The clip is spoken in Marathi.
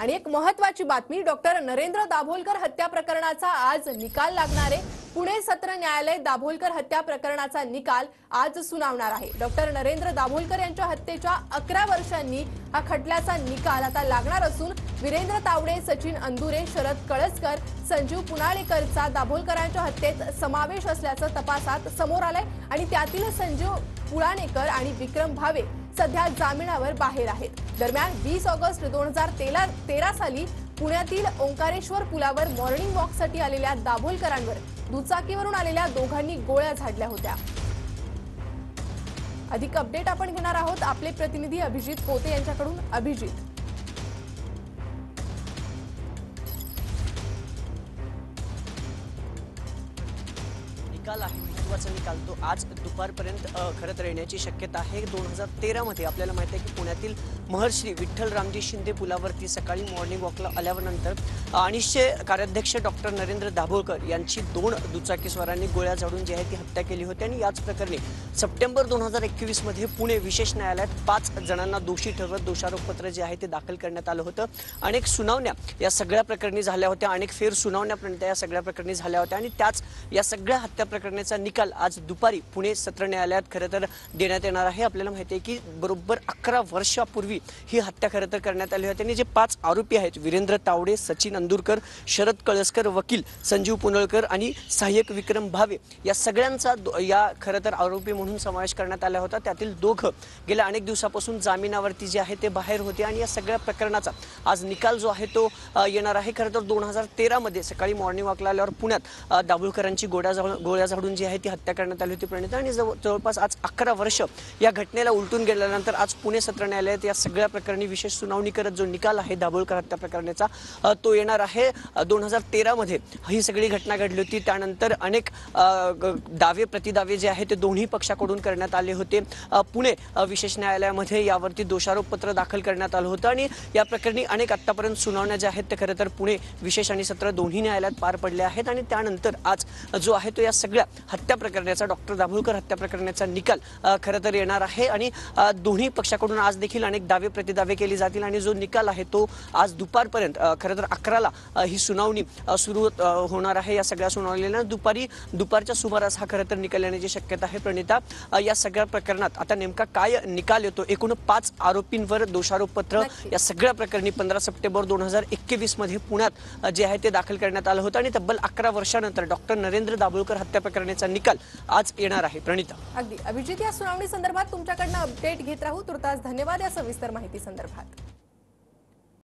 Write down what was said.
आणि एक महत्त्वाची बातमी, डॉक्टर नरेंद्र दाभोलकर हत्या प्रकरणाचा आज निकाल लागणार आहे। पुणे सत्र न्यायालय दाभोलकर हत्या प्रकरणाचा निकाल आज सुनावणार आहे। डॉक्टर नरेंद्र दाभोलकर यांच्या हत्येच्या 11 वर्षांनी हा खटल्याचा निकाल आता लागणार असून वीरेंद्र तावडे, सचिन अंदुरे, शरद कळसकर, संजीव पुनाळेकरचा दाभोलकरांच्या हत्येत समावेश असल्याचं तपासात समोर आलंय आणि त्यातील संजीव पुनाळेकर आणि विक्रम भावे सध्या जामिनावर बाहेर आहेत। दरम्यान 20 ऑगस्ट 2013 साली पुण्यातील ओंकारेश्वर पुलावर मॉर्निंग वॉकसाठी आलेल्या दाभोलकरांवर दुचाकीवरून आलेल्या दोघांनी गोळ्या झाडल्या होत्या। अधिक अपडेट आपण घेणार आहोत आपले प्रतिनिधी अभिजित पोते यांच्याकडून। अभिजित, निकाल आहे महत्त्वाचा निकाल तो आज दुपारपर्यंत खरं तर येण्याची शक्यता आहे। 2013 मध्ये आपल्याला माहिती आहे की पुण्यातील महर्षी विठ्ठल रामजी शिंदे पुलावरती सकाळी मॉर्निंग वॉकला आल्यानंतर अनिशचे कार्याध्यक्ष डॉक्टर नरेंद्र दाभोलकर यांची 2 दुचाकीस्वारांनी गोळ्या झाडून जी आहे ती हत्या केली होती आणि याच प्रकरणी सप्टेंबर 2021 मध्ये पुणे विशेष न्यायालयात 5 जणांना दोषी ठरवत दोषारोपपत्र जे आहे ते दाखल करण्यात आलं होतं। अनेक सुनावण्या या सगळ्या प्रकरणी झाल्या होत्या, अनेक फेर सुनावण्यापर्यंत या सगळ्या प्रकरणी झाल्या होत्या आणि त्याच या सगळ्या हत्या प्रकरणाचा निकाल आज दुपारी पुणे सत्र न्यायालयात खरं तर देण्यात येणार आहे। आपल्याला माहिती आहे की बरोबर 11 वर्षापूर्वी ही हत्या खरं तर करण्यात आली होती आणि जे 5 आरोपी आहेत वीरेंद्र तावडे, सचिन अंदुरकर, शरद कळसकर, वकील संजीव पुनाळेकर आणि सहाय्यक विक्रम भावे या सगळ्यांचा या खरं तर आरोपी म्हणून समावेश करण्यात आला होता। त्यातील दोघं गेल्या अनेक दिवसापासून जामिनावरती जे आहे ते बाहेर होते आणि या सगळ्या प्रकरणाचा आज निकाल जो आहे तो येणार आहे। खरं तर 2013 मध्ये सकाळी मॉर्निंग वॉकला आल्यावर पुण्यात दाभोलकरांची गोळ्या झाडून जी आहे ती हत्या करण्यात आली होती प्रणित आणि जवळपास आज 11 वर्ष या घटनेला उलटून गेल्यानंतर आज पुणे सत्र न्यायालयात या सगळ्या प्रकरणी विशेष सुनावणी करत जो निकाल आहे दाभोलकर हत्या प्रकरणाचा तो येणार आहे। 2013 मध्ये ही सगळी घटना घडली होती, त्यानंतर अनेक दावे प्रतिदावे जे आहे ते दोन्ही पक्षाकडून करण्यात आले होते। पुणे विशेष न्यायालयामध्ये यावरती दोषारोपपत्र दाखल करण्यात आलं होतं आणि या प्रकरणी अनेक आतापर्यंत सुनावण्या ज्या आहेत ते खरं तर पुणे विशेष आणि सत्र दोन्ही न्यायालयात पार पडले आहेत आणि त्यानंतर आज जो आहे तो या सगळ्या हत्या प्रकरणाचा डॉक्टर दाभोलकर हत्या प्रकरणाचा निकाल खरं तर येणार आहे आणि दोन्ही पक्षाकडून आज देखील अनेक दावे प्रतिदावे केले जातील आणि जो निकाल आहे तो आज दुपारपर्यंत खरं तर 11ला ही सुनावणी सुरू होणार आहे। या सगळ्या सुनावणीला दुपारच्या सुमारास हा खरं तर निकाल येण्याची शक्यता आहे। प्रणिता, या सगळ्या प्रकरणात आता नेमका काय निकाल येतो? एकूण 5 आरोपींवर दोषारोपपत्र या सगळ्या प्रकरणी 15 सप्टेंबर 2021 मध्ये पुण्यात जे आहे ते दाखल करण्यात आलं होतं आणि तब्बल 11 वर्षानंतर डॉक्टर नरेंद्र दाभोलकर हत्या प्रकरणाचा निकाल आज येणार आहे। प्रणिता, अगदी अभिजित, या सुनावणी संदर्भात तुमच्याकडनं अपडेट घेत राहू। तुर्तास धन्यवाद या सविस्तर माहिती संदर्भात।